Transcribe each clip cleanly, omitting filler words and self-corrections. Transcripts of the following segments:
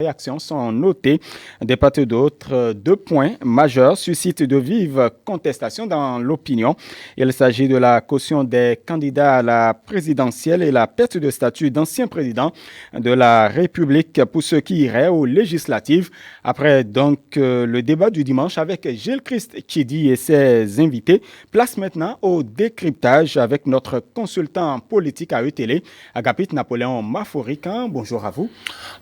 Réactions sont notées de part et d'autre. Deux points majeurs suscitent de vives contestations dans l'opinion. Il s'agit de la caution des candidats à la présidentielle et la perte de statut d'ancien président de la République pour ceux qui iraient aux législatives. Après le débat du dimanche avec Gilles Christ Chidi et ses invités, place maintenant au décryptage avec notre consultant politique à ETélé, Agapit Napoléon Maforican. Bonjour à vous.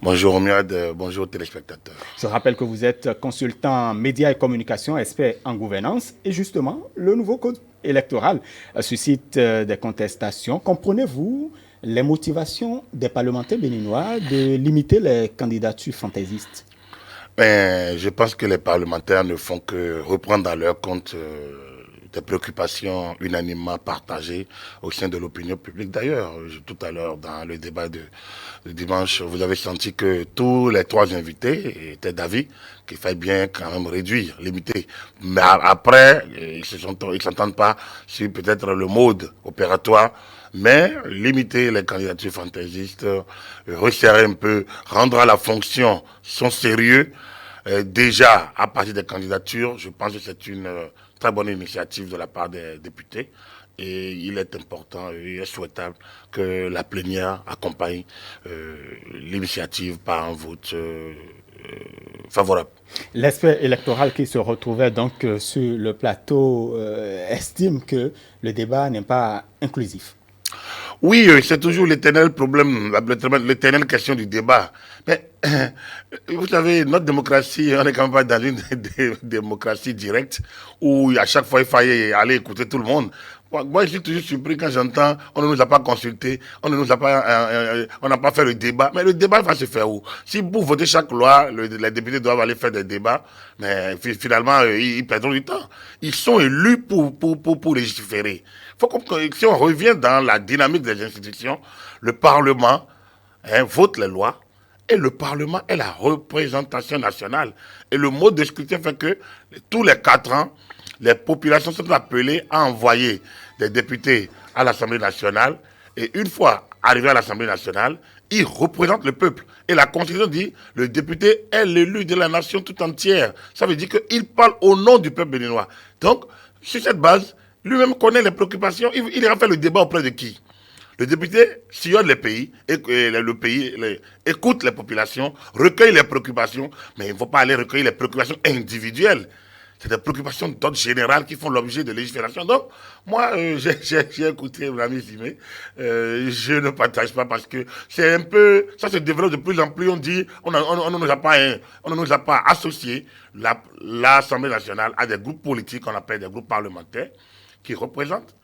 Bonjour Omiad, bonjour téléspectateurs. Je rappelle que vous êtes consultant médias et communication, expert en gouvernance. Et justement, le nouveau code électoral suscite des contestations. Comprenez-vous les motivations des parlementaires béninois de limiter les candidatures fantaisistes? Je pense que les parlementaires ne font que reprendre à leur compte des préoccupations unanimement partagées au sein de l'opinion publique. D'ailleurs, tout à l'heure, dans le débat de dimanche, vous avez senti que tous les trois invités étaient d'avis qu'il fallait bien quand même réduire, limiter. Mais après, ils s'entendent pas sur peut-être le mode opératoire, mais limiter les candidatures fantaisistes, resserrer un peu, rendre à la fonction son sérieux. Déjà, à partir des candidatures, je pense que c'est une très bonne initiative de la part des députés. Et il est important, il est souhaitable que la plénière accompagne l'initiative par un vote favorable. L'expert électoral qui se retrouvait donc sur le plateau estime que le débat n'est pas inclusif. Oui, c'est toujours l'éternel problème, l'éternelle question du débat. Mais vous savez, notre démocratie, on n'est quand même pas dans une démocratie directe où à chaque fois il fallait aller écouter tout le monde. Moi, je suis toujours surpris quand j'entends on ne nous a pas consulté, on ne nous a pas, on n'a pas fait le débat. Mais le débat va se faire où? Si pour voter chaque loi, les députés doivent aller faire des débats, mais finalement ils perdront du temps. Ils sont élus pour légiférer. Faut que, si on revient dans la dynamique des institutions, le Parlement vote les lois. Et le Parlement est la représentation nationale. Et le mode de scrutin fait que tous les 4 ans, les populations sont appelées à envoyer des députés à l'Assemblée nationale. Et une fois arrivés à l'Assemblée nationale, ils représentent le peuple. Et la Constitution dit le député est l'élu de la nation tout entière. Ça veut dire qu'il parle au nom du peuple béninois. Donc, sur cette base, lui-même connaît les préoccupations. Il ira faire le débat auprès de qui? Le député sillonne les pays, et le pays écoute les populations, recueille les préoccupations, mais il ne faut pas aller recueillir les préoccupations individuelles. C'est des préoccupations d'ordre général qui font l'objet de légifération. Donc, moi, j'ai écouté l'ami Zimé. Je ne partage pas parce que c'est un peu... Ça se développe de plus en plus. On dit, on ne nous a pas associé l'Assemblée nationale à des groupes politiques qu'on appelle des groupes parlementaires qui représentent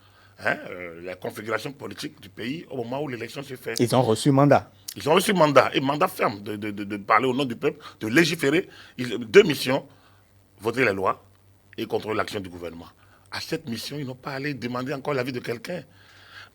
la configuration politique du pays au moment où l'élection se fait. Ils ont reçu mandat. Ils ont reçu mandat, et mandat ferme de parler au nom du peuple, de légiférer. Deux missions, voter les lois et contrôler l'action du gouvernement. À cette mission, ils n'ont pas allé demander encore l'avis de quelqu'un.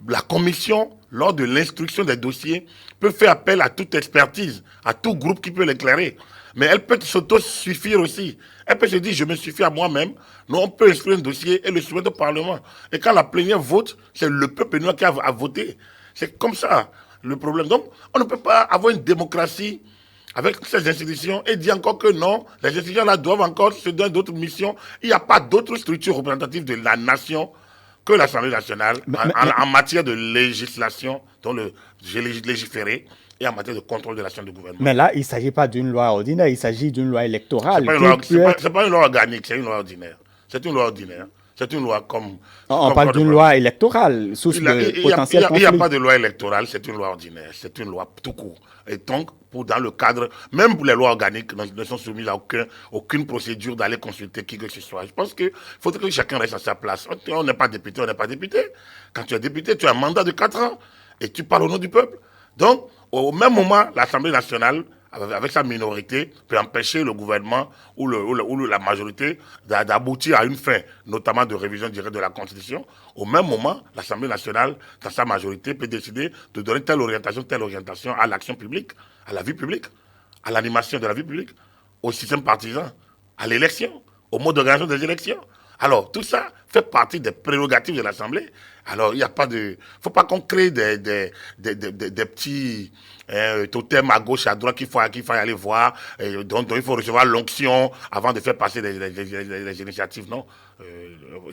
La commission, lors de l'instruction des dossiers, peut faire appel à toute expertise, à tout groupe qui peut l'éclairer. Mais elle peut s'auto-suffire aussi. Elle peut se dire, je me suffis à moi-même. Nous, on peut instruire un dossier et le soumettre au Parlement. Et quand la plénière vote, c'est le peuple noir qui a voté. C'est comme ça le problème. Donc, on ne peut pas avoir une démocratie avec ces institutions et dire encore que non, les institutions-là doivent encore se donner d'autres missions. Il n'y a pas d'autres structures représentatives de la nation que l'Assemblée nationale en matière de législation, dont j'ai légiféré, et en matière de contrôle de l'action du gouvernement. Mais là, il ne s'agit pas d'une loi ordinaire, il s'agit d'une loi électorale. Ce n'est pas une loi organique, c'est une loi ordinaire. C'est une loi ordinaire. C'est une loi comme... On parle d'une loi électorale, source de potentiel conflit. Il n'y a pas de loi électorale, c'est une loi ordinaire. C'est une loi tout court. Et donc, dans le cadre, même les lois organiques ne sont soumises à aucune procédure d'aller consulter qui que ce soit. Je pense qu'il faudrait que chacun reste à sa place. On n'est pas député, on n'est pas député. Quand tu es député, tu as un mandat de 4 ans et tu parles au nom du peuple. Donc, au même moment, l'Assemblée nationale, avec sa minorité, peut empêcher le gouvernement ou la majorité d'aboutir à une fin, notamment de révision directe de la Constitution. Au même moment, l'Assemblée nationale, dans sa majorité, peut décider de donner telle orientation à l'action publique, à la vie publique, à l'animation de la vie publique, au système partisan, à l'élection, au mode d'organisation des élections. Alors, tout ça fait partie des prérogatives de l'Assemblée. Alors, il n'y a pas de... faut pas qu'on crée des petits totems à gauche et à droite qu'il faut aller voir, dont il faut recevoir l'onction avant de faire passer les initiatives. Non.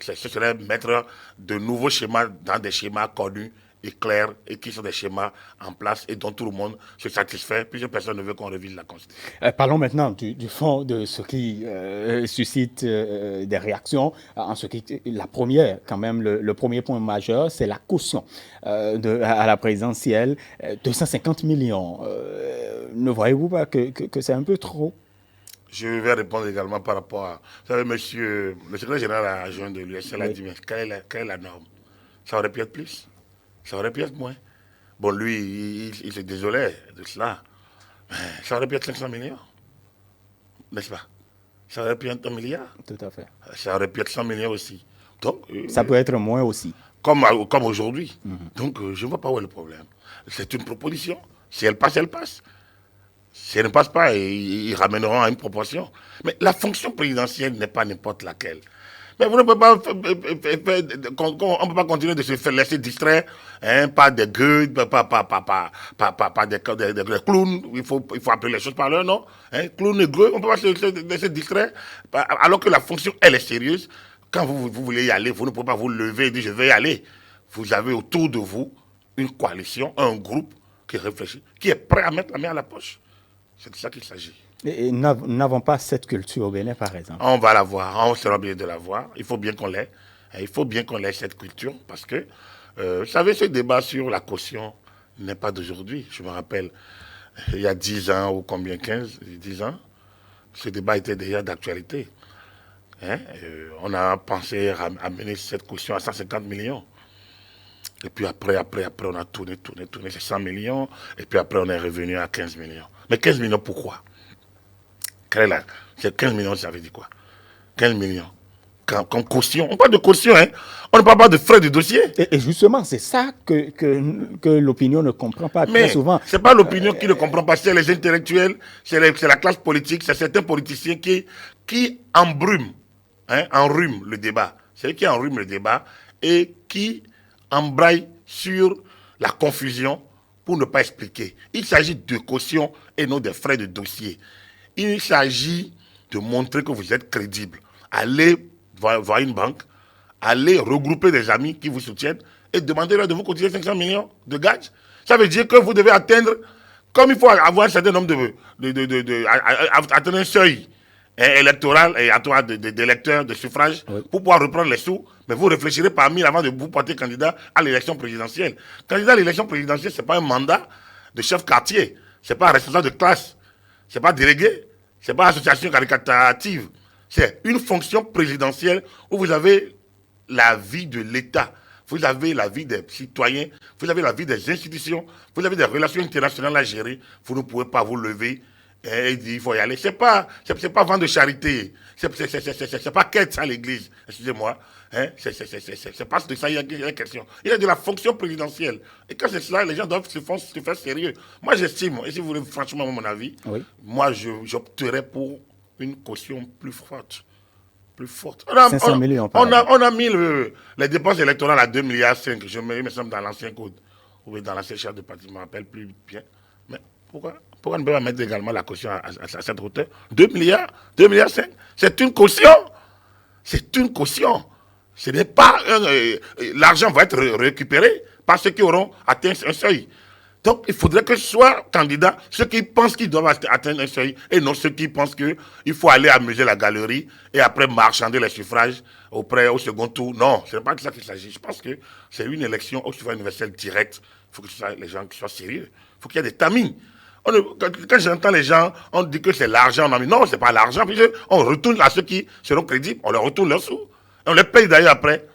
Ce serait mettre de nouveaux schémas dans des schémas connus et clairs, et qui sont des schémas en place et dont tout le monde se satisfait. Plusieurs personnes ne veulent qu'on révise la Constitution. Parlons maintenant du fond de ce qui suscite des réactions. En ce qui, la première, quand même, le premier point majeur, c'est la caution à la présidentielle. 250 millions. Ne voyez-vous pas que c'est un peu trop? Je vais répondre également par rapport à... Vous savez, monsieur, le secrétaire général adjoint de l'USL a dit, mais quelle est la norme? Ça aurait pu être plus. Ça aurait pu être moins. Bon, lui, il se désolait de cela. Mais ça aurait pu être 500 millions. N'est-ce pas? Ça aurait pu être 1 milliard. Tout à fait. Ça aurait pu être 100 millions aussi. Donc, ça peut être moins aussi. Comme aujourd'hui. Donc, je ne vois pas où est le problème. C'est une proposition. Si elle passe, elle passe. Si elle ne passe pas, ils ramèneront à une proportion. Mais la fonction présidentielle n'est pas n'importe laquelle. Mais vous ne pouvez pas, on ne peut pas continuer de se faire laisser distraire par des gueux, par des clowns. Il faut appeler les choses par leur nom. Clowns et gueux, on ne peut pas se laisser distraire. Alors que la fonction, elle est sérieuse. Quand vous voulez y aller, vous ne pouvez pas vous lever et dire je vais y aller. Vous avez autour de vous une coalition, un groupe qui réfléchit, qui est prêt à mettre la main à la poche. C'est de ça qu'il s'agit. Et nous n'avons pas cette culture au Bénin, par exemple. On va l'avoir, on sera obligé de l'avoir. Il faut bien qu'on l'ait. Il faut bien qu'on ait cette culture parce que, vous savez, ce débat sur la caution n'est pas d'aujourd'hui. Je me rappelle, il y a 10 ans ou combien, 10 ans, ce débat était déjà d'actualité. On a pensé à mener cette caution à 150 millions. Et puis après, on a tourné, c'est 100 millions. Et puis après, on est revenu à 15 millions. Mais 15 millions, pourquoi? C'est 15 millions, ça veut dire quoi? 15 millions. Comme caution. On parle de caution, hein? On ne parle pas de frais de dossier. Et justement, c'est ça que l'opinion ne comprend pas très souvent. Ce n'est pas l'opinion qui ne comprend pas, c'est les intellectuels, c'est la classe politique, c'est certains politiciens qui embrument, enrhument le débat. C'est eux qui enrhument le débat et qui embraillent sur la confusion pour ne pas expliquer. Il s'agit de caution et non de frais de dossier. Il s'agit de montrer que vous êtes crédible. Allez voir une banque, allez regrouper des amis qui vous soutiennent et demandez-leur de vous cotiser 500 millions de gages. Ça veut dire que vous devez atteindre, comme il faut avoir un certain nombre atteindre un seuil électoral et d'électeurs, de suffrages, pour pouvoir reprendre les sous. Mais vous réfléchirez par mille avant de vous porter candidat à l'élection présidentielle. Candidat à l'élection présidentielle, ce n'est pas un mandat de chef quartier, ce n'est pas un responsable de classe, ce n'est pas délégué, ce n'est pas une association caritative. C'est une fonction présidentielle où vous avez la vie de l'État, vous avez la vie des citoyens, vous avez la vie des institutions, vous avez des relations internationales à gérer. Vous ne pouvez pas vous lever et dire il faut y aller. C'est pas vendre de charité. C'est pas quête à l'église. Excusez-moi. C'est pas de ça il y a question. Il y a de la fonction présidentielle. Et quand c'est cela, les gens doivent se faire sérieux. Moi, j'estime, et si vous voulez franchement mon avis, moi, j'opterais pour une caution plus forte. Plus forte. 500 millions. On a mis les dépenses électorales à 2,5 milliards. Je me semble dans l'ancien code. Ou dans l'ancien chef de parti, je ne me rappelle plus bien. Mais pourquoi on ne peut pas mettre également la caution à cette hauteur? 2 milliards, 2,5 milliards, c'est une caution. C'est une caution. Ce n'est pas... l'argent va être récupéré par ceux qui auront atteint un seuil. Donc, il faudrait que ce soit candidat ceux qui pensent qu'ils doivent atteindre un seuil et non ceux qui pensent qu'il faut aller amuser la galerie et après marchander les suffrages au second tour. Non, ce n'est pas de ça qu'il s'agit. Je pense que c'est une élection au suffrage universel direct. Il faut que les gens soient sérieux. Il faut qu'il y ait des tamines. Quand j'entends les gens, on dit que c'est l'argent. Non, ce n'est pas l'argent. On retourne à ceux qui seront crédibles. On leur retourne leurs sous. Et on les paye d'ailleurs après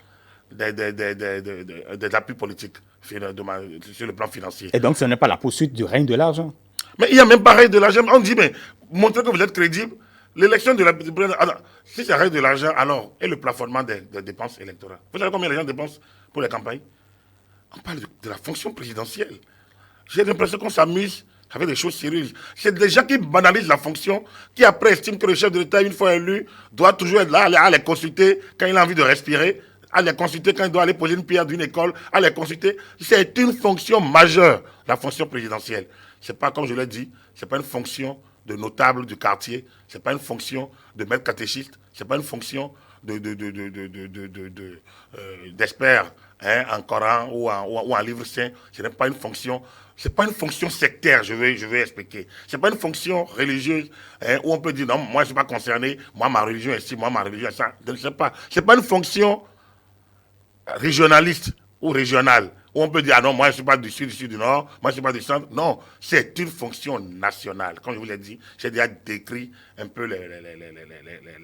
des appuis politiques sur le plan financier. Et donc, ce n'est pas la poursuite du règne de l'argent. Mais il y a même pas règne de l'argent. On dit, mais montrez que vous êtes crédible. L'élection de la... si c'est règne de l'argent, alors, et le plafonnement des dépenses électorales. Vous savez combien les gens dépensent pour les campagnes? On parle de la fonction présidentielle. J'ai l'impression qu'on s'amuse avec des choses sérieuses. C'est des gens qui banalisent la fonction, qui après estiment que le chef de l'État, une fois élu, doit toujours être là, à les consulter quand il a envie de respirer. à les consulter quand il doit aller poser une pierre d'une école, à les consulter. C'est une fonction majeure, la fonction présidentielle. C'est pas, comme je l'ai dit, c'est pas une fonction de notable du quartier, c'est pas une fonction de maître catéchiste, c'est pas une fonction d'expert en Coran ou en livre saint. Ce n'est pas une fonction. C'est pas une fonction sectaire, je vais expliquer. C'est pas une fonction religieuse où on peut dire non, moi je suis pas concerné, moi ma religion est ici, moi ma religion est ça. Je ne sais pas. C'est pas une fonction régionaliste ou régionale où on peut dire ah non, moi je suis pas du sud, du nord, moi je suis pas du centre. Non, c'est une fonction nationale. Comme je vous l'ai dit, j'ai déjà décrit un peu les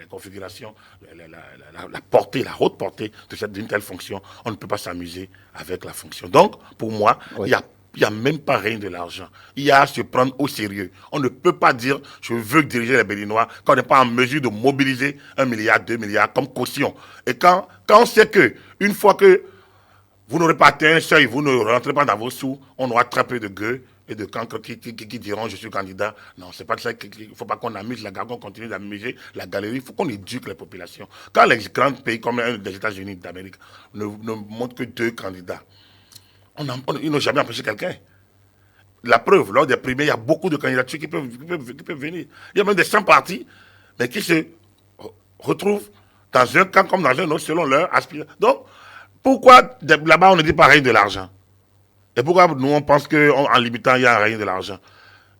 configurations, la portée, la haute portée d'une telle fonction. On ne peut pas s'amuser avec la fonction. Donc, pour moi, oui, il n'y a même pas rien de l'argent. Il y a à se prendre au sérieux. On ne peut pas dire je veux diriger les Béninois quand on n'est pas en mesure de mobiliser 1 milliard, 2 milliards comme caution. Et quand on sait que une fois que vous n'aurez pas atteint un seuil, vous ne rentrez pas dans vos sous, on aura très peu de gueux et de cancres qui diront je suis candidat. Non, c'est pas ça. Il ne faut pas qu'on amuse la galerie, qu'on continue d'amuser la galerie. Il faut qu'on éduque les populations. Quand les grands pays comme les États-Unis d'Amérique ne montrent que 2 candidats, ils n'ont jamais empêché quelqu'un. La preuve, lors des primaires, il y a beaucoup de candidatures qui peuvent venir. Il y a même des 100 partis, mais qui se retrouvent dans un camp comme dans un autre selon leur aspiration. Donc, pourquoi là-bas on ne dit pas rien de l'argent? Et pourquoi nous on pense qu'en limitant il y a rien de l'argent?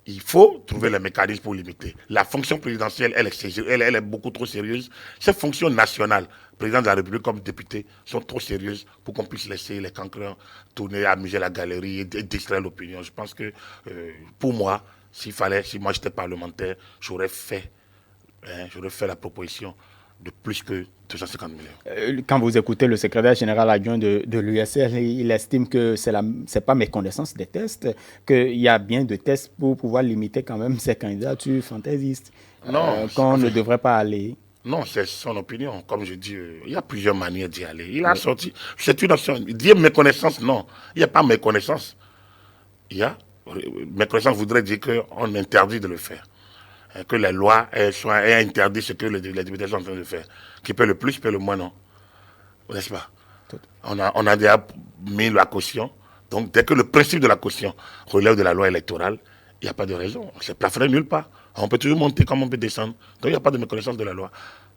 Il faut trouver les mécanismes pour limiter. La fonction présidentielle, elle est beaucoup trop sérieuse. Ces fonctions nationales, président de la République comme député, sont trop sérieuses pour qu'on puisse laisser les cancrens tourner, amuser la galerie et distraire l'opinion. Je pense que pour moi, si moi j'étais parlementaire, j'aurais fait la proposition de plus que 250 millions. Quand vous écoutez le secrétaire général adjoint de l'USL, il estime que c'est pas méconnaissance des tests, qu'il y a bien de tests pour pouvoir limiter quand même ces candidatures fantaisistes, qu'on ne devrait pas aller. Non, c'est son opinion. Comme je dis, il y a plusieurs manières d'y aller. Il a sorti, c'est une option. Dire méconnaissance, non. Il n'y a pas méconnaissance. Méconnaissance voudrait dire qu'on interdit de le faire. Que les lois aient interdit ce que les députés sont en train de faire. Qui paie le plus, paie le moins, non. N'est-ce pas? On a déjà mis la caution. Donc, dès que le principe de la caution relève de la loi électorale, il n'y a pas de raison. C'est plafonné nulle part. On peut toujours monter comme on peut descendre. Donc, il n'y a pas de méconnaissance de la loi.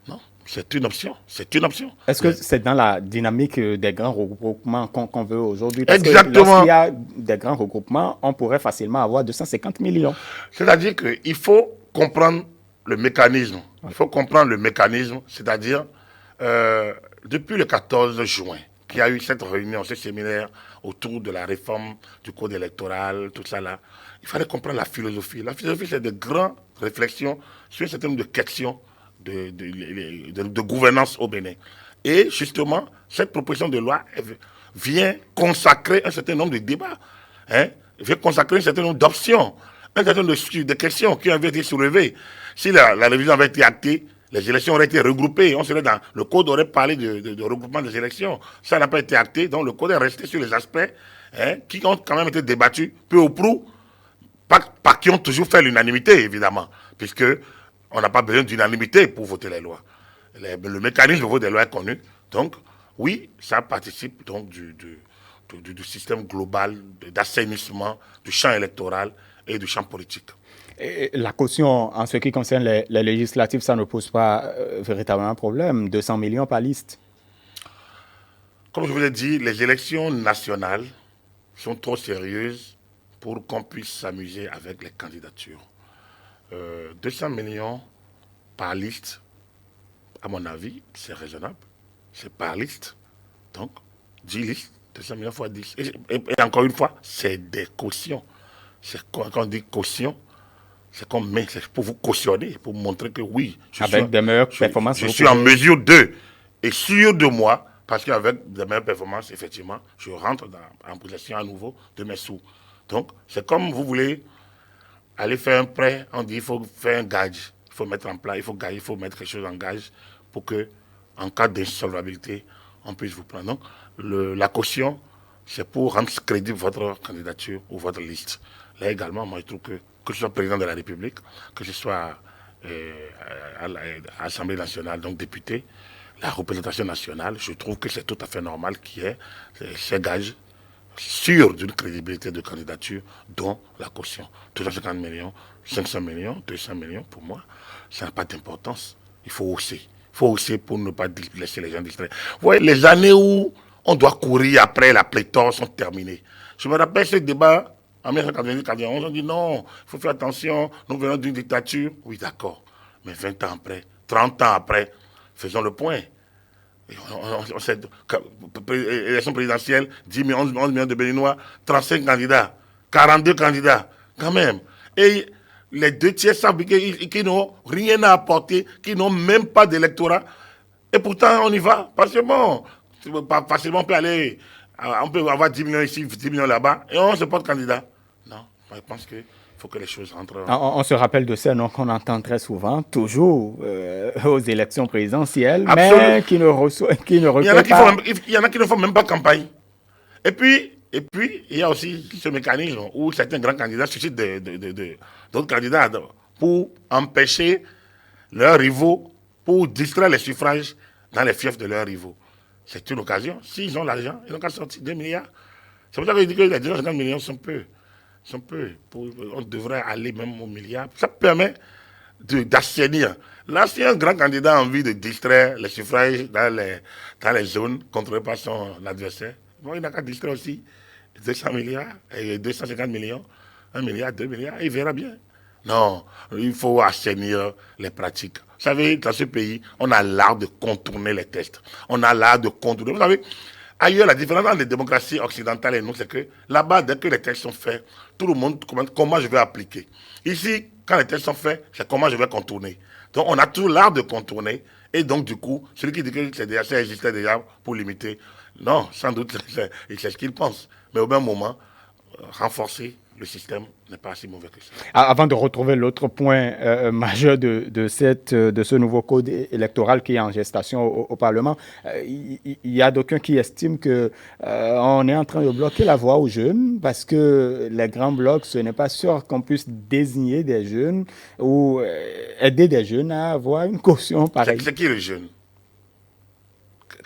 Non, c'est une option. C'est une option. Est-ce que c'est dans la dynamique des grands regroupements qu'on veut aujourd'hui? Exactement. Lorsqu'il y a des grands regroupements, on pourrait facilement avoir 250 millions. C'est-à-dire qu'il faut comprendre le mécanisme. Il faut comprendre le mécanisme, c'est-à-dire depuis le 14 juin, qu'il y a eu cette réunion, ce séminaire autour de la réforme du code électoral, tout ça là, il fallait comprendre la philosophie. La philosophie, c'est de grandes réflexions sur un certain nombre de questions de gouvernance au Bénin. Et justement, cette proposition de loi vient consacrer un certain nombre de débats, vient consacrer un certain nombre d'options, un certain nombre de questions qui avaient été soulevées. Si la révision avait été actée, les élections auraient été regroupées. Le code aurait parlé de regroupement des élections. Ça n'a pas été acté, donc le code est resté sur les aspects qui ont quand même été débattus, peu ou prou, par qui ont toujours fait l'unanimité, évidemment, puisque on n'a pas besoin d'unanimité pour voter les lois. Le mécanisme de vote des lois est connu. Donc, oui, ça participe donc du système global d'assainissement du champ électoral et du champ politique. Et la caution, en ce qui concerne les législatives, ça ne pose pas véritablement un problème. 200 millions par liste. Comme je vous l'ai dit, les élections nationales sont trop sérieuses pour qu'on puisse s'amuser avec les candidatures. 200 millions par liste, à mon avis, c'est raisonnable. C'est par liste. Donc, 10 listes, 200 millions fois 10. Et encore une fois, c'est des cautions. Quand on dit caution, c'est pour vous cautionner, pour montrer que oui, des meilleures performances, je suis en mesure et sûr de moi, parce qu'avec des meilleures performances, effectivement, je rentre en possession à nouveau de mes sous. Donc, c'est comme vous voulez aller faire un prêt, on dit il faut faire un gage, il faut mettre en place, il faut mettre quelque chose en gage pour que, en cas d'insolvabilité, on puisse vous prendre. Donc, la caution, c'est pour rendre crédible votre candidature ou votre liste. Là également, moi je trouve que ce soit président de la République, que ce soit à l'Assemblée nationale, donc député, la représentation nationale, je trouve que c'est tout à fait normal qu'il y ait ces gages sûrs d'une crédibilité de candidature, dont la caution. 250 millions, 500 millions, 200 millions, pour moi, ça n'a pas d'importance. Il faut hausser. Il faut hausser pour ne pas laisser les gens distraits. Vous voyez, les années où on doit courir après la pléthore sont terminées. Je me rappelle ce débat en 1991, on dit non, il faut faire attention, nous venons d'une dictature. Oui, d'accord. Mais 20 ans après, 30 ans après, faisons le point. Élection présidentielle, 10 millions, 11 millions de Béninois, 35 candidats, 42 candidats, quand même. Et les 2 tiers savent qui n'ont rien à apporter, qui n'ont même pas d'électorat. Et pourtant, on y va. Parce que bon, facilement, on peut aller, on peut avoir 10 millions ici, 10 millions là-bas, et on se porte candidat. Non, je pense qu'il faut que les choses rentrent. On se rappelle de ça, non, qu'on entend très souvent, toujours aux élections présidentielles, Absolument. mais qui ne reçoivent Il y en a pas. il y en a qui ne font même pas campagne. Et puis, il y a aussi ce mécanisme où certains grands candidats suscitent d'autres candidats pour empêcher leurs rivaux, pour distraire les suffrages dans les fiefs de leurs rivaux. C'est une occasion. S'ils ont l'argent, ils n'ont qu'à sortir 2 milliards. C'est pour ça que je dis que les 250 millions sont peu. On devrait aller même aux milliards. Ça permet d'assainir. Là, si un grand candidat a envie de distraire les suffrages dans les zones contrôlées par son adversaire, bon, il n'a qu'à distraire aussi 200 milliards et 250 millions, 1 milliard, 2 milliards, il verra bien. Non, il faut assainir les pratiques. Vous savez, dans ce pays, on a l'art de contourner les tests. On a l'art de contourner. Vous savez, ailleurs, la différence entre les démocraties occidentales et nous, c'est que là-bas, dès que les textes sont faits, tout le monde commente comment je vais appliquer. Ici, quand les textes sont faits, c'est comment je vais contourner. Donc, on a tout l'art de contourner. Et donc, du coup, celui qui dit que ça existait déjà pour limiter, non, sans doute, c'est ce qu'il pense. Mais au même moment, renforcer le système n'est pas si mauvais que ça. Avant de retrouver l'autre point majeur de ce nouveau code électoral qui est en gestation au Parlement, il y a d'aucuns qui estiment que on est en train de bloquer la voie aux jeunes parce que les grands blocs, ce n'est pas sûr qu'on puisse désigner des jeunes ou aider des jeunes à avoir une caution pareille. C'est qui le jeune?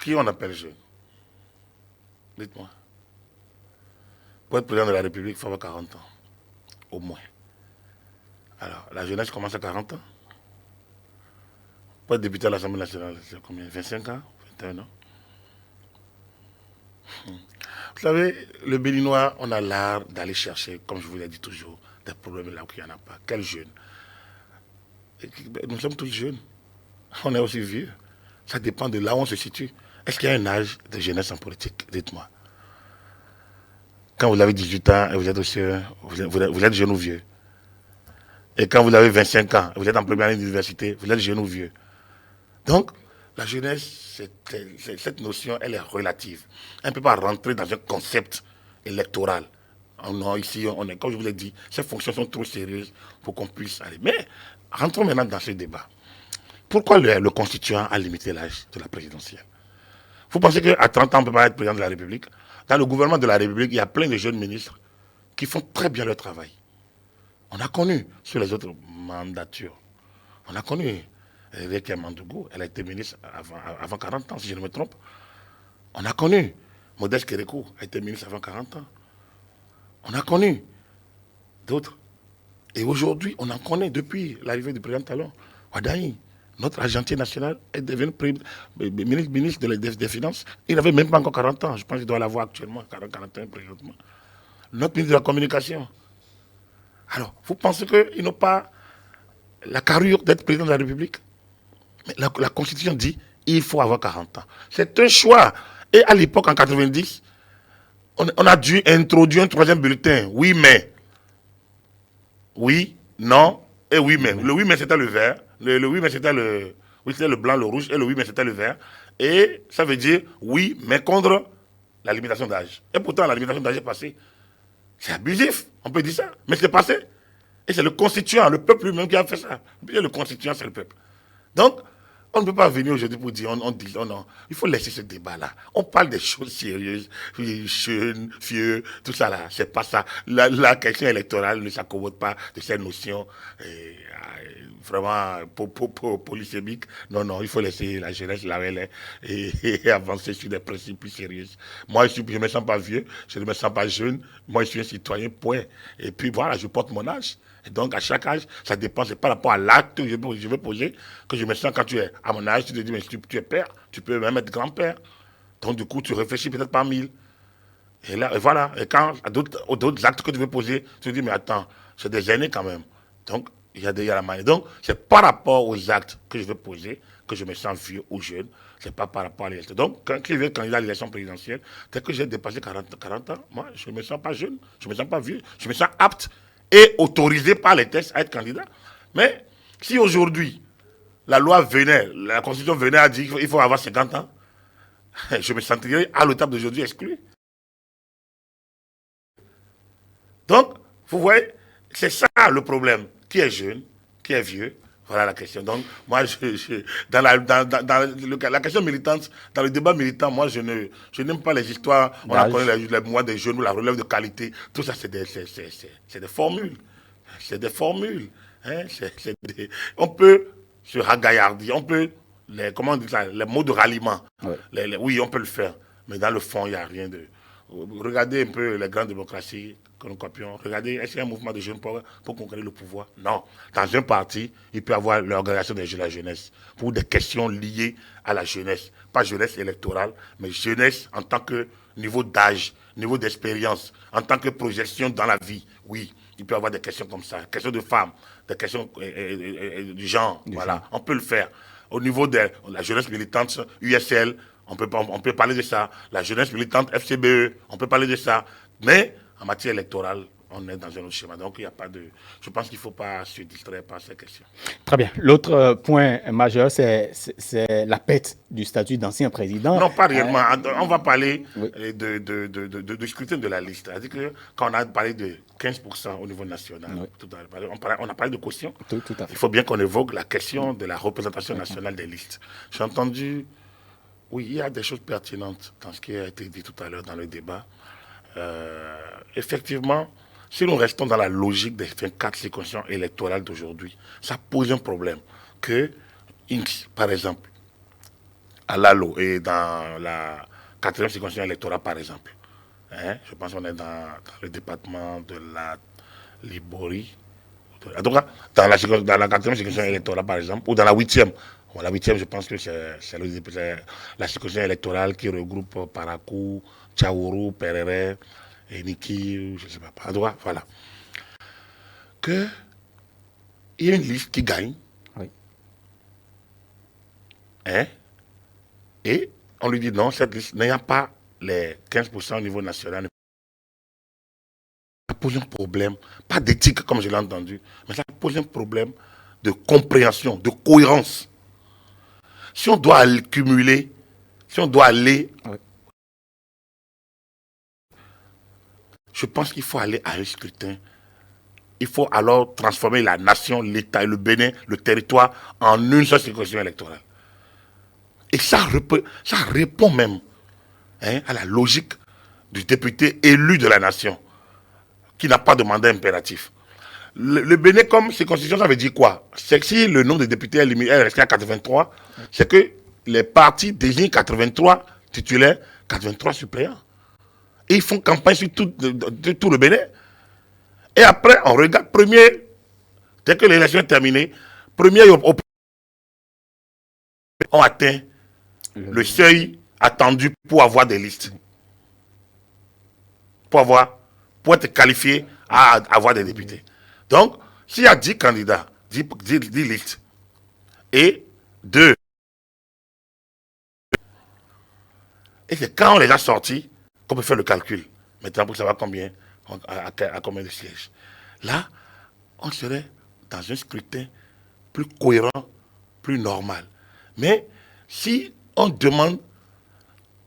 Qui on appelle jeune? Dites-moi. Pour être président de la République, il faut avoir 40 ans. Au moins. Alors, la jeunesse commence à 40 ans. Pour être député à l'Assemblée nationale, c'est combien? 25 ans? 21 ans? Vous savez, le Béninois, on a l'art d'aller chercher, comme je vous l'ai dit toujours, des problèmes là où il n'y en a pas. Quel jeune? Nous sommes tous jeunes. On est aussi vieux. Ça dépend de là où on se situe. Est-ce qu'il y a un âge de jeunesse en politique? Dites-moi. Quand vous avez 18 ans et vous êtes aussi, vous êtes jeune ou vieux. Et quand vous avez 25 ans et vous êtes en première année d'université, vous êtes jeune ou vieux. Donc, la jeunesse, cette notion, elle est relative. Elle ne peut pas rentrer dans un concept électoral. Non, ici, on est, comme je vous l'ai dit, ces fonctions sont trop sérieuses pour qu'on puisse aller. Mais rentrons maintenant dans ce débat. Pourquoi le constituant a limité l'âge de la présidentielle? Vous pensez qu'à 30 ans, on ne peut pas être président de la République? Dans le gouvernement de la République, il y a plein de jeunes ministres qui font très bien leur travail. On a connu sur les autres mandatures. On a connu Rekia Mandougou, elle a été ministre avant 40 ans, si je ne me trompe. On a connu Modeste Kérékou, a été ministre avant 40 ans. On a connu d'autres. Et aujourd'hui, on en connaît depuis l'arrivée du président Talon. Wadaï, notre agentier national, est devenu ministre des Finances. Il n'avait même pas encore 40 ans. Je pense qu'il doit l'avoir actuellement, 41 présentement. Notre ministre de la Communication. Alors, vous pensez qu'ils n'ont pas la carrure d'être président de la République? Mais la Constitution dit il faut avoir 40 ans. C'est un choix. Et à l'époque, en 90, on a dû introduire un troisième bulletin. Oui, mais. Oui, non, et oui, mais. Le oui, mais c'était le vert. Le oui, mais c'était le. Oui, c'était le blanc, le rouge, et le oui, mais c'était le vert. Et ça veut dire oui, mais contre la limitation d'âge. Et pourtant, la limitation d'âge est passée. C'est abusif, on peut dire ça. Mais c'est passé. Et c'est le constituant, le peuple lui-même qui a fait ça. Le constituant, c'est le peuple. Donc, On ne peut pas venir aujourd'hui pour dire, on dit, non, il faut laisser ce débat-là. On parle des choses sérieuses, jeunes, vieux, tout ça là, c'est pas ça. La question électorale ne s'accommode pas de ces notions vraiment polysémiques. Non, non, il faut laisser la jeunesse là où elle est et avancer sur des principes plus sérieux. Moi, je ne me sens pas vieux, je ne me sens pas jeune, moi je suis un citoyen, point. Et puis voilà, je porte mon âge. Et donc, à chaque âge, ça dépend. C'est par rapport à l'acte que je veux poser que je me sens quand tu es à mon âge. Tu te dis, mais tu es père, tu peux même être grand-père. Donc, du coup, tu réfléchis peut-être par mille. Et là, et voilà. Et quand d'autres actes que tu veux poser, tu te dis, mais attends, c'est des aînés quand même. Donc, il y a la manière. Donc, c'est par rapport aux actes que je veux poser que je me sens vieux ou jeune. C'est pas par rapport à l'élection. Donc, quand je vais candidat à l'élection présidentielle, dès que j'ai dépassé 40 ans, moi, je ne me sens pas jeune, je ne me sens pas vieux, je me sens apte et autorisé par les textes à être candidat. Mais si aujourd'hui, la loi venait, la Constitution venait à dire qu'il faut avoir 50 ans, je me sentirais à l'étape d'aujourd'hui exclu. Donc, vous voyez, c'est ça le problème. Qui est jeune, qui est vieux, voilà la question. Donc, moi, dans la question militante, dans le débat militant, moi, je n'aime pas les histoires. On a connu les mois des jeunes ou la relève de qualité. Tout ça, c'est des formules. C'est des formules. Hein, on peut se ragaillardir, on peut, comment on dit ça, les mots de ralliement. Ouais. Oui, on peut le faire. Mais dans le fond, il n'y a rien de... Regardez un peu les grandes démocraties que nous copions. Regardez, est-ce qu'il y a un mouvement de jeunes pour conquérir le pouvoir? Non. Dans un parti, il peut y avoir l'organisation de la jeunesse pour des questions liées à la jeunesse. Pas jeunesse électorale, mais jeunesse en tant que niveau d'âge, niveau d'expérience, en tant que projection dans la vie. Oui, il peut y avoir des questions comme ça. Des questions de femmes, des questions du genre. Voilà, on peut le faire. Au niveau de la jeunesse militante USL, on peut parler de ça. La jeunesse militante FCBE, on peut parler de ça. Mais en matière électorale, on est dans un autre schéma. Donc, il n'y a pas de... Je pense qu'il ne faut pas se distraire par ces questions. Très bien. L'autre point majeur, c'est la perte du statut d'ancien président. Non, pas réellement. On va parler de scrutin de la liste. C'est-à-dire que quand on a parlé de 15% au niveau national, on a parlé de caution. Tout à fait. Il faut bien qu'on évoque la question de la représentation nationale des listes. J'ai entendu... Oui, il y a des choses pertinentes dans ce qui a été dit tout à l'heure dans le débat. Effectivement, si nous restons dans la logique des 24 circonscriptions électorales d'aujourd'hui, ça pose un problème. Que Inks, par exemple, à Lalo et dans la 4e circonscription électorale, par exemple, hein, je pense qu'on est dans le département de la Liborie, en tout cas, dans la 4e circonscription électorale, par exemple, ou dans la 8e. Bon, la 8e, je pense que c'est la circonscription électorale qui regroupe Parakou, Tchaourou, Perere, et Niki, je ne sais pas, à droite, voilà. Il y a une liste qui gagne. Oui. Hein? Et on lui dit non, cette liste n'ayant pas les 15% au niveau national. Ça pose un problème, pas d'éthique comme je l'ai entendu, mais ça pose un problème de compréhension, de cohérence. Si on doit cumuler, si on doit aller, je pense qu'il faut aller à un scrutin. Il faut alors transformer la nation, l'État et le Bénin, le territoire, en une seule circonscription électorale. Et ça répond même à la logique du député élu de la nation, qui n'a pas de mandat impératif. Le Bénin comme circonscription, ça veut dire quoi? C'est que si le nombre de députés est resté à 83, c'est que les partis désignent 83 titulaires, 83 suppléants. Et ils font campagne sur tout le Bénin. Et après, on regarde, dès que l'élection est terminée, ont atteint le seuil attendu pour avoir des listes. Pour être qualifié à avoir des députés. Donc, s'il y a 10 candidats, 10 listes, et 2, et c'est quand on les a sortis qu'on peut faire le calcul. Maintenant, pour savoir combien, à combien de sièges. Là, on serait dans un scrutin plus cohérent, plus normal. Mais si on demande,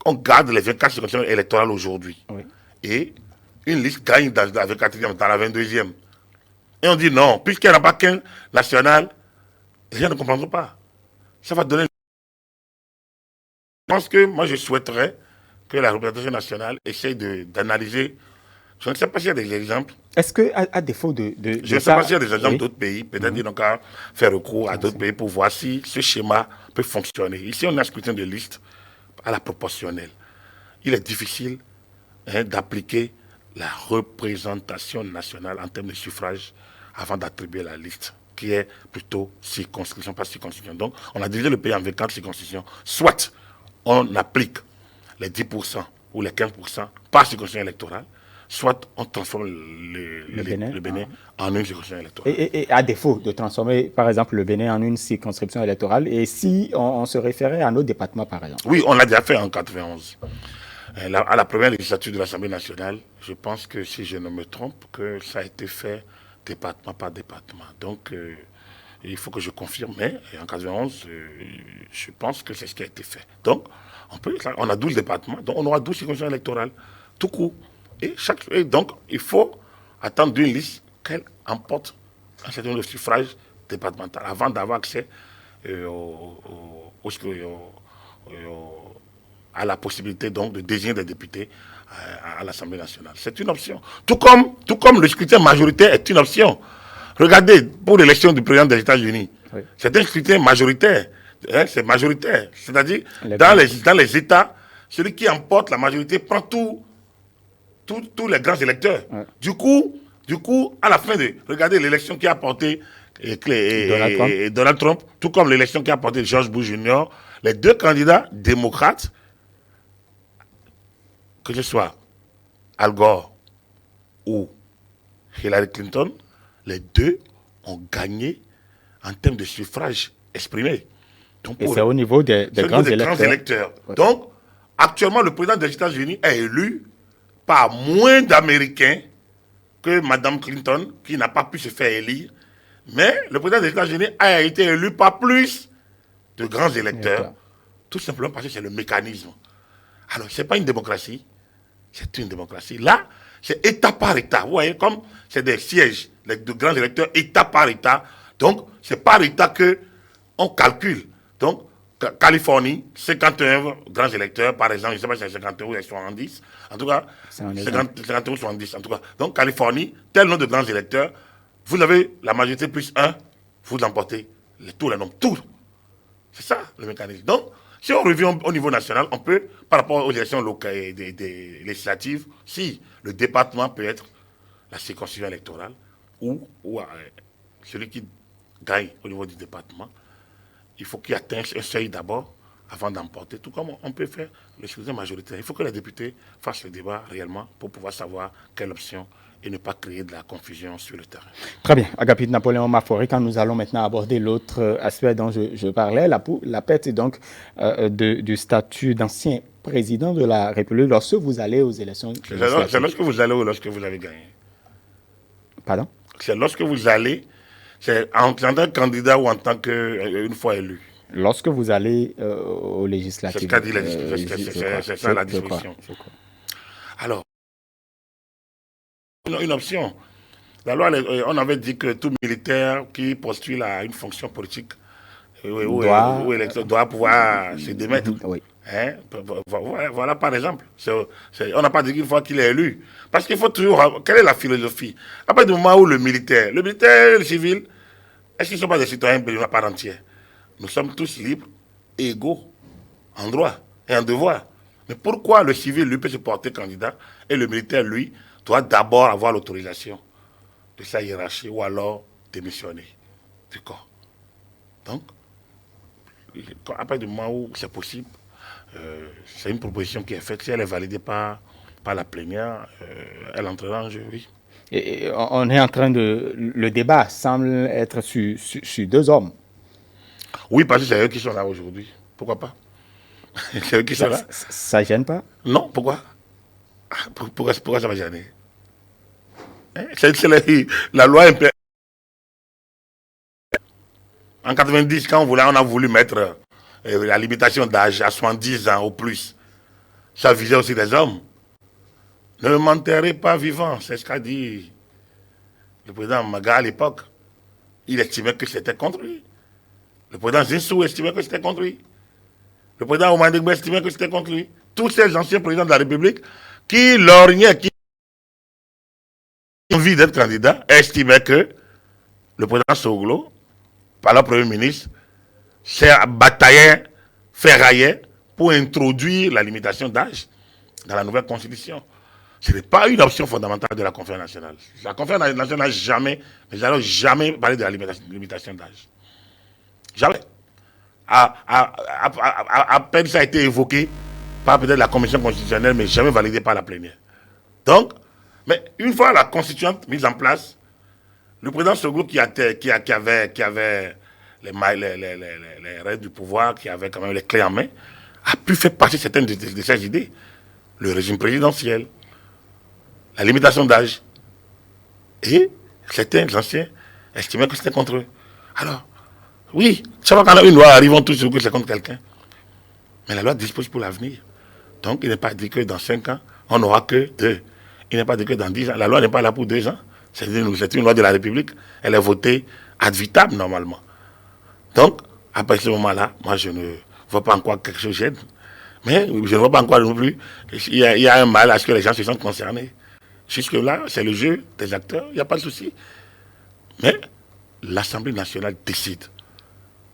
on garde les 24 circonscriptions électorales aujourd'hui, et une liste gagne dans la 24e, dans la 22e, et on dit non, puisqu'il n'y en a pas qu'un national, les gens ne comprendront pas. Ça va donner pense que moi, je souhaiterais que la représentation nationale essaye d'analyser. Je ne sais pas s'il y a des exemples. Est-ce que, à défaut Je ne sais pas s'il y a des exemples d'autres pays. Peut-être qu'ils n'ont qu'à faire recours à d'autres pays pour voir si ce schéma peut fonctionner. Ici, on a un scrutin de liste à la proportionnelle. Il est difficile d'appliquer la représentation nationale en termes de suffrage avant d'attribuer la liste, qui est plutôt circonscription par circonscription. Donc, on a divisé le pays en 24 circonscriptions. Soit on applique les 10% ou les 15% par circonscription électorale, soit on transforme le Bénin en une circonscription électorale. Et à défaut de transformer, par exemple, le Bénin en une circonscription électorale, et si on se référait à nos départements, par exemple? Oui, on l'a déjà fait en 91. À la première législature de l'Assemblée nationale, je pense que, si je ne me trompe, que ça a été fait département par département. Donc, il faut que je confirme, mais en 91, je pense que c'est ce qui a été fait. Donc, on a 12 départements, donc on aura 12 circonscriptions électorales, tout court. Et donc, il faut attendre d'une liste qu'elle emporte un certain nombre de suffrages départementaux avant d'avoir accès à la possibilité donc de désigner des députés à l'Assemblée nationale. C'est une option. Tout comme le scrutin majoritaire est une option. Regardez, pour l'élection du président des États-Unis, oui, c'est un scrutin majoritaire. C'est majoritaire. C'est-à-dire, dans les États, celui qui emporte la majorité prend tous les grands électeurs. Ouais. Du coup, à la fin regardez l'élection qui a porté Donald Trump, tout comme l'élection qui a porté George Bush Jr., les deux candidats démocrates, que ce soit Al Gore ou Hillary Clinton, les deux ont gagné en termes de suffrage exprimé. Donc, et c'est au niveau des grands électeurs. Ouais. Donc, actuellement, le président des États-Unis est élu par moins d'Américains que Mme Clinton, qui n'a pas pu se faire élire. Mais le président des États-Unis a été élu par plus de grands électeurs, tout simplement parce que c'est le mécanisme. Alors, ce n'est pas une démocratie, c'est une démocratie. Là, c'est État par État. Vous voyez, comme c'est des sièges de grands électeurs, État par État. Donc, c'est par État qu'on calcule. Donc, Californie, 51 grands électeurs, par exemple, je ne sais pas si c'est 51 ou 70, en tout cas, 51 ou 70, en tout cas. Donc, Californie, tel nombre de grands électeurs, vous avez la majorité plus 1, vous emportez tous les nombres, tout. C'est ça, le mécanisme. Donc, si on revient au niveau national, on peut, par rapport aux élections locales des législatives, si le département peut être la circonscription électorale ou celui qui gagne au niveau du département, il faut qu'il atteigne un seuil d'abord avant d'emporter, tout comme on peut faire le scrutin majoritaire. Il faut que les députés fassent le débat réellement pour pouvoir savoir quelle option et ne pas créer de la confusion sur le terrain. Très bien. Agapit Napoléon Mafori, quand nous allons maintenant aborder l'autre aspect dont je parlais, la perte donc du statut d'ancien président de la République lorsque vous allez aux élections. C'est lorsque vous allez ou lorsque vous avez gagné. Pardon? C'est lorsque vous allez, c'est en tant que candidat ou en tant qu'une fois élu. Lorsque vous allez aux législatives. C'est ce qu'a dit c'est ça la disposition. Alors, une option. La loi, on avait dit que tout militaire qui postule à une fonction politique doit pouvoir se démettre. Oui. Hein? Voilà, par exemple. On n'a pas dit qu'une fois qu'il est élu. Parce qu'il faut toujours... Quelle est la philosophie? À partir du moment où le militaire et le civil, est-ce qu'ils ne sont pas des citoyens à part entière? Nous sommes tous libres et égaux en droit et en devoir. Mais pourquoi le civil, lui, peut se porter candidat et le militaire, lui, doit d'abord avoir l'autorisation de sa hiérarchie ou alors démissionner du corps? Donc, à partir du moment où c'est possible, c'est une proposition qui est faite. Si elle est validée par la plénière, elle entrera en jeu, oui. Et on est en train de... Le débat semble être sur deux hommes. Oui, parce que c'est eux qui sont là aujourd'hui. Pourquoi pas? C'est eux qui sont là. Ça ne gêne pas? Non, pourquoi? Pourquoi ça va gêner? La loi en 90, quand on a voulu mettre la limitation d'âge à 70 ans au plus, ça visait aussi les hommes. Ne m'enterrez pas vivant, c'est ce qu'a dit le président Maga à l'époque. Il estimait que c'était contre lui. Le président Zinsou estimait que c'était contre lui. Le président Oumadegbe estimait que c'était contre lui. Tous ces anciens présidents de la République qui lorgnaient, qui ont envie d'être candidats, estimaient que le président Soglo, par le Premier ministre, s'est bataillé, ferraillé pour introduire la limitation d'âge dans la nouvelle constitution. Ce n'est pas une option fondamentale de la conférence nationale. La conférence nationale n'a jamais parlé de la limitation d'âge. Jamais. À peine ça a été évoqué par peut-être la commission constitutionnelle, mais jamais validé par la plénière. Donc, mais une fois la constituante mise en place, le président Soglo qui avait les règles du pouvoir, qui avait quand même les clés en main, a pu faire passer certaines de ces idées. Le régime présidentiel, la limitation d'âge. Et certains anciens estimaient que c'était contre eux. Alors, oui, chaque fois quand une loi arrive, on touche sur que c'est contre quelqu'un. Mais la loi dispose pour l'avenir. Donc, il n'est pas dit que dans 5 ans, on n'aura que 2. Il n'est pas dit que dans 10 ans. La loi n'est pas là pour 2 ans. C'est une loi de la République. Elle est votée ad vitam, normalement. Donc, après ce moment-là, moi, je ne vois pas en quoi quelque chose gêne. Mais je ne vois pas en quoi non plus. Il y a un mal à ce que les gens se sentent concernés. Jusque-là, c'est le jeu des acteurs, il n'y a pas de souci. Mais l'Assemblée nationale décide.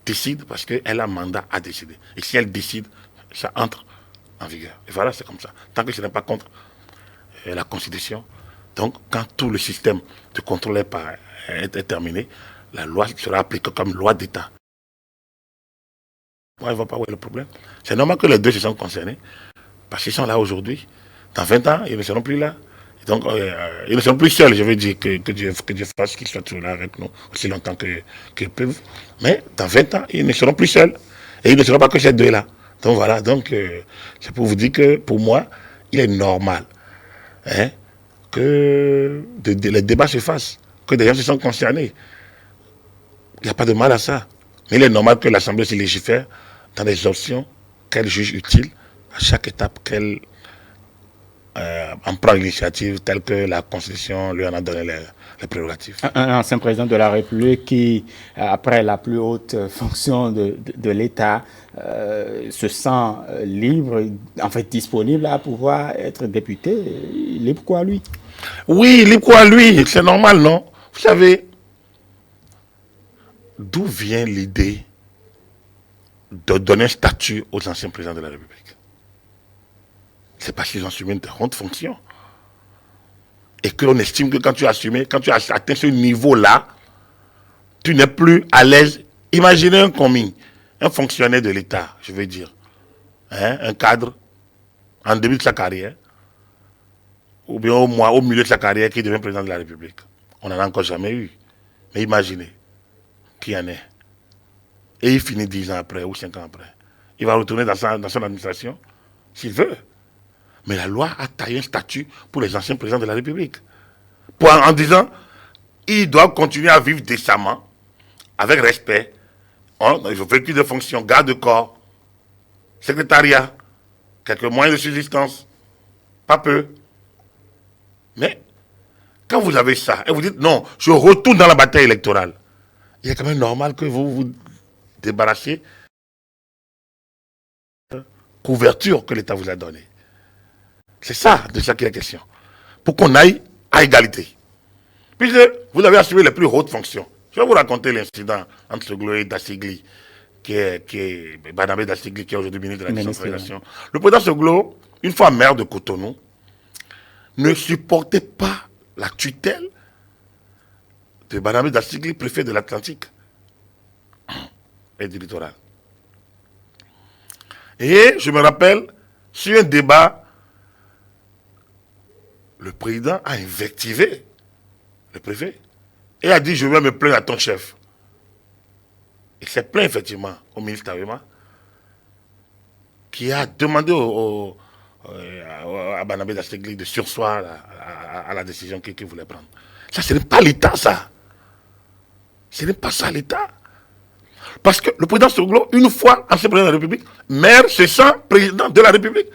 Décide parce qu'elle a mandat à décider. Et si elle décide, ça entre en vigueur. Et voilà, c'est comme ça. Tant que ce n'est pas contre la Constitution. Donc, quand tout le système de contrôle est terminé, la loi sera appliquée comme loi d'État. Moi, je ne vois pas où est le problème. C'est normal que les deux se sont concernés. Parce qu'ils sont là aujourd'hui. Dans 20 ans, ils ne seront plus là. Donc, ils ne sont plus seuls, je veux dire, que Dieu fasse qu'ils soient toujours là avec nous aussi longtemps qu'ils peuvent. Mais dans 20 ans, ils ne seront plus seuls. Et ils ne seront pas que ces deux-là. Donc voilà, donc c'est pour vous dire que pour moi, il est normal que les débats se fassent, que des gens se sont concernés. Il n'y a pas de mal à ça. Mais il est normal que l'Assemblée se légifère dans des options qu'elle juge utiles à chaque étape qu'elle en prend l'initiative telle que la Constitution lui en a donné les prérogatives. Un ancien président de la République qui, après la plus haute fonction de l'État, se sent libre, en fait disponible à pouvoir être député. Libre quoi, lui? Oui, libre quoi, lui? C'est normal, non? Vous savez, d'où vient l'idée de donner un statut aux anciens présidents de la République? C'est parce qu'ils ont assumé une haute fonction. Et qu'on estime que quand tu as atteint ce niveau-là, tu n'es plus à l'aise. Imaginez un commis, un fonctionnaire de l'État, je veux dire, un cadre, en début de sa carrière, ou bien au milieu de sa carrière, qui devient président de la République. On n'en a encore jamais eu. Mais imaginez qui en est. Et il finit 10 ans après ou 5 ans après. Il va retourner dans son administration, s'il veut. Mais la loi a taillé un statut pour les anciens présidents de la République. En disant, ils doivent continuer à vivre décemment, avec respect. Ils ont vécu de fonctions, garde-corps, secrétariat, quelques moyens de subsistance, pas peu. Mais, quand vous avez ça, et vous dites, non, je retourne dans la bataille électorale, il est quand même normal que vous vous débarrassiez de la couverture que l'État vous a donnée. C'est ça, de ça qu'il est question. Pour qu'on aille à égalité. Puisque vous avez assumé les plus hautes fonctions. Je vais vous raconter l'incident entre Soglo et Dassigli, qui est Barnabé Dassigli, qui est aujourd'hui ministre de la Décentralisation. Le président Soglo, une fois maire de Cotonou, ne supportait pas la tutelle de Barnabé Dassigli, préfet de l'Atlantique et du littoral. Et je me rappelle, sur un débat, le président a invectivé le préfet et a dit, je vais me plaindre à ton chef. Il s'est plaint effectivement au ministre Tarema, qui a demandé à Barnabé Dassigli de surseoir à la décision qu'il voulait prendre. Ça, ce n'est pas l'État, ça. Ce n'est pas ça, l'État. Parce que le président Soglo, une fois ancien président de la République, maire se sent président de la République.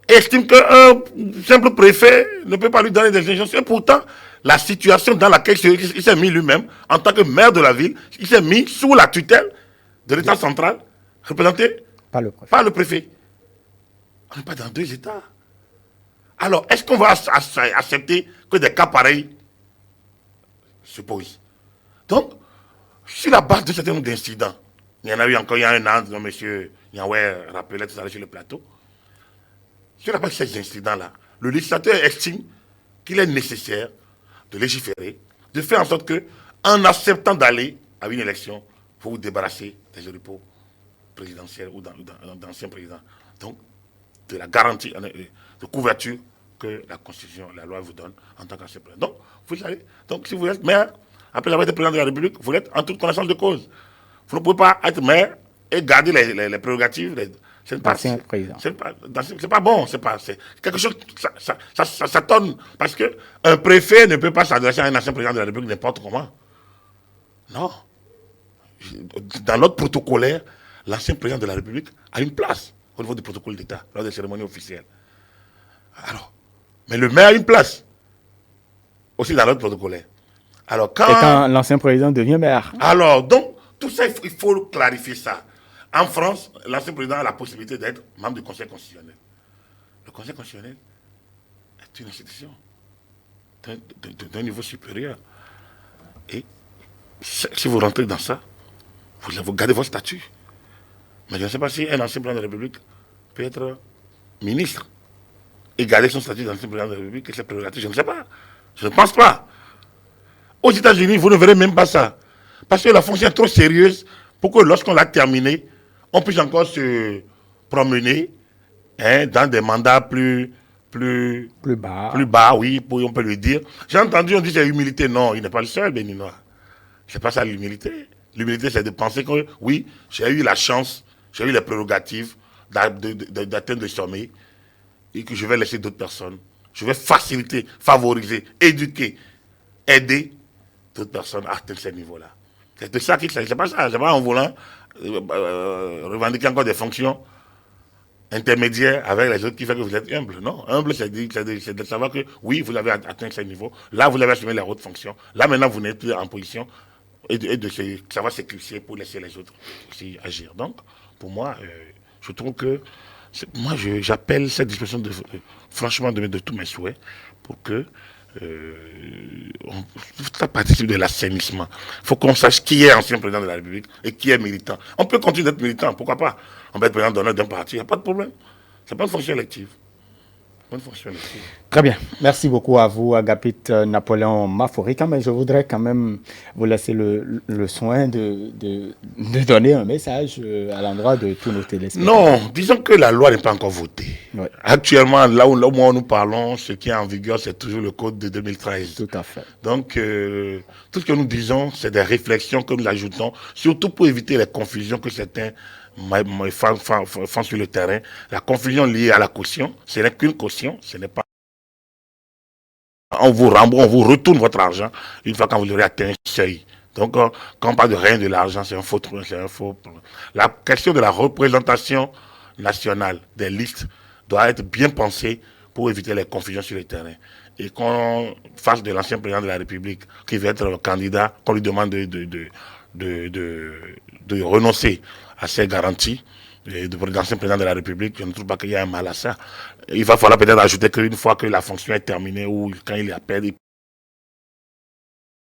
Estime qu'un simple préfet ne peut pas lui donner des injonctions. Et pourtant, la situation dans laquelle il s'est mis lui-même, en tant que maire de la ville, il s'est mis sous la tutelle de l'État central, représenté Pas le préfet. Pas le préfet. On n'est pas dans 2 États. Alors, est-ce qu'on va accepter que des cas pareils se posent? Donc, sur la base de certain nombre d'incidents, il y en a eu encore il y a un an, dont M. Yahweh rappelait tout à l'heure sur le plateau. Sur la base de ces incidents-là, le législateur estime qu'il est nécessaire de légiférer, de faire en sorte que, en acceptant d'aller à une élection, vous vous débarrasser des oripeaux présidentiels ou d'anciens présidents. Donc, de la garantie de couverture que la Constitution, la loi vous donne en tant qu'ancien président. Donc, vous allez, donc, si vous êtes maire, après avoir été président de la République, vous êtes en toute connaissance de cause. Vous ne pouvez pas être maire et garder les prérogatives. C'est pas bon. C'est quelque chose, ça tonne. Parce qu'un préfet ne peut pas s'adresser à un ancien président de la République n'importe comment. Non. Dans l'ordre protocolaire, l'ancien président de la République a une place au niveau du protocole d'État, lors des cérémonies officielles. Alors, mais le maire a une place aussi dans l'ordre protocolaire. Alors, et quand l'ancien président devient maire. Alors, donc, tout ça, il faut clarifier ça. En France, l'ancien président a la possibilité d'être membre du Conseil constitutionnel. Le Conseil constitutionnel est une institution d'un niveau supérieur. Et si vous rentrez dans ça, vous gardez votre statut. Mais je ne sais pas si un ancien président de la République peut être ministre et garder son statut d'ancien président de la République et ses prérogatives. Je ne sais pas. Je ne pense pas. Aux États-Unis, vous ne verrez même pas ça. Parce que la fonction est trop sérieuse pour que lorsqu'on l'a terminée, on puisse encore se promener dans des mandats plus bas, oui, on peut le dire. J'ai entendu, on dit c'est l'humilité. Non, il n'est pas le seul, Béninois. C'est pas ça l'humilité. L'humilité, c'est de penser que oui, j'ai eu la chance, j'ai eu les prérogatives d'atteindre le sommet et que je vais laisser d'autres personnes. Je vais faciliter, favoriser, éduquer, aider d'autres personnes à atteindre ces niveaux-là. C'est de ça qu'il s'agit. C'est pas ça. C'est pas en voulant revendiquer encore des fonctions intermédiaires avec les autres qui fait que vous êtes humble. Non, humble, c'est de savoir que oui, vous avez atteint ces niveaux. Là, vous avez assumé les autres fonctions. Là, maintenant, vous n'êtes plus en position et de savoir s'éclipser pour laisser les autres aussi agir. Donc, pour moi, je trouve que moi, j'appelle cette disposition franchement de tous mes souhaits pour que ça participe de l'assainissement. Il faut qu'on sache qui est ancien président de la République et qui est militant. On peut continuer d'être militant, pourquoi pas? On peut être président d'honneur d'un parti, il n'y a pas de problème. Ce n'est pas une fonction élective. Très bien. Merci beaucoup à vous, Agapit Napoléon Maforika. Mais je voudrais quand même vous laisser le soin de donner un message à l'endroit de tous nos téléspectateurs. Non, disons que la loi n'est pas encore votée. Ouais. Actuellement, là où nous parlons, ce qui est en vigueur, c'est toujours le code de 2013. Tout à fait. Donc, tout ce que nous disons, c'est des réflexions que nous ajoutons, surtout pour éviter les confusions que certains font sur le terrain. La confusion liée à la caution, ce n'est qu'une caution, ce n'est pas. On vous rembourse, on vous retourne votre argent une fois quand vous aurez atteint un seuil. Donc, quand on parle de rien de l'argent, c'est un faux. La question de la représentation nationale des listes doit être bien pensée pour éviter les confusions sur le terrain. Et qu'on fasse de l'ancien président de la République qui veut être candidat, qu'on lui demande de renoncer à ses garanties de l'ancien président de la République. Je ne trouve pas qu'il y ait un mal à ça. Il va falloir peut-être ajouter qu'une fois que la fonction est terminée ou quand il appelle, il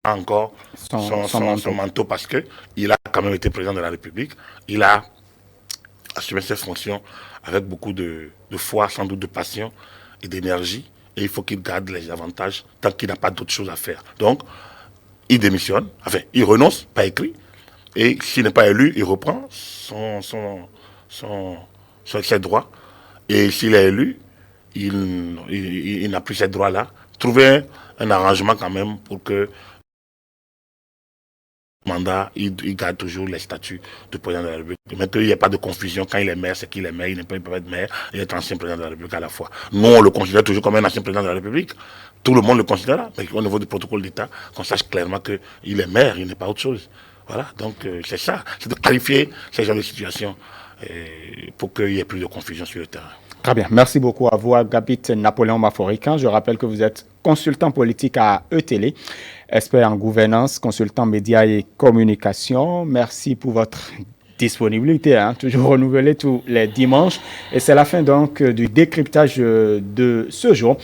a encore son manteau parce qu'il a quand même été président de la République. Il a assumé ses fonctions avec beaucoup de foi, sans doute de passion et d'énergie. Et il faut qu'il garde les avantages tant qu'il n'a pas d'autre chose à faire. Donc, il démissionne, enfin, il renonce, pas écrit. Et s'il n'est pas élu, il reprend ses droits. Et s'il est élu, il n'a plus ces droits-là. Trouver un arrangement quand même pour que le mandat, il garde toujours les statuts de président de la République. Mais qu'il n'y ait pas de confusion. Quand il est maire, c'est qu'il est maire. Il ne peut pas être maire et être ancien président de la République à la fois. Nous, on le considère toujours comme un ancien président de la République. Tout le monde le considère, mais au niveau du protocole d'État, qu'on sache clairement qu'il est maire, il n'est pas autre chose. Voilà, donc c'est ça, c'est de clarifier ces genres de situations pour qu'il n'y ait plus de confusion sur le terrain. Très bien, merci beaucoup à vous, Agapit Napoléon Maforika. Je rappelle que vous êtes consultant politique à ETélé, expert en gouvernance, consultant médias et communication. Merci pour votre disponibilité, hein, toujours renouvelée tous les dimanches. Et c'est la fin donc du décryptage de ce jour.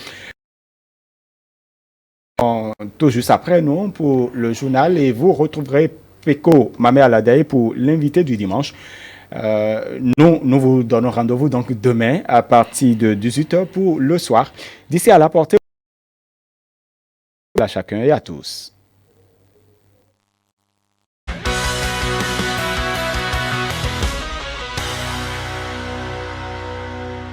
Tout juste après, nous, pour le journal, et vous retrouverez Peko Mamé Aladaï pour l'invité du dimanche. Nous vous donnons rendez-vous donc demain à partir de 18h pour le soir. D'ici à la portée à chacun et à tous.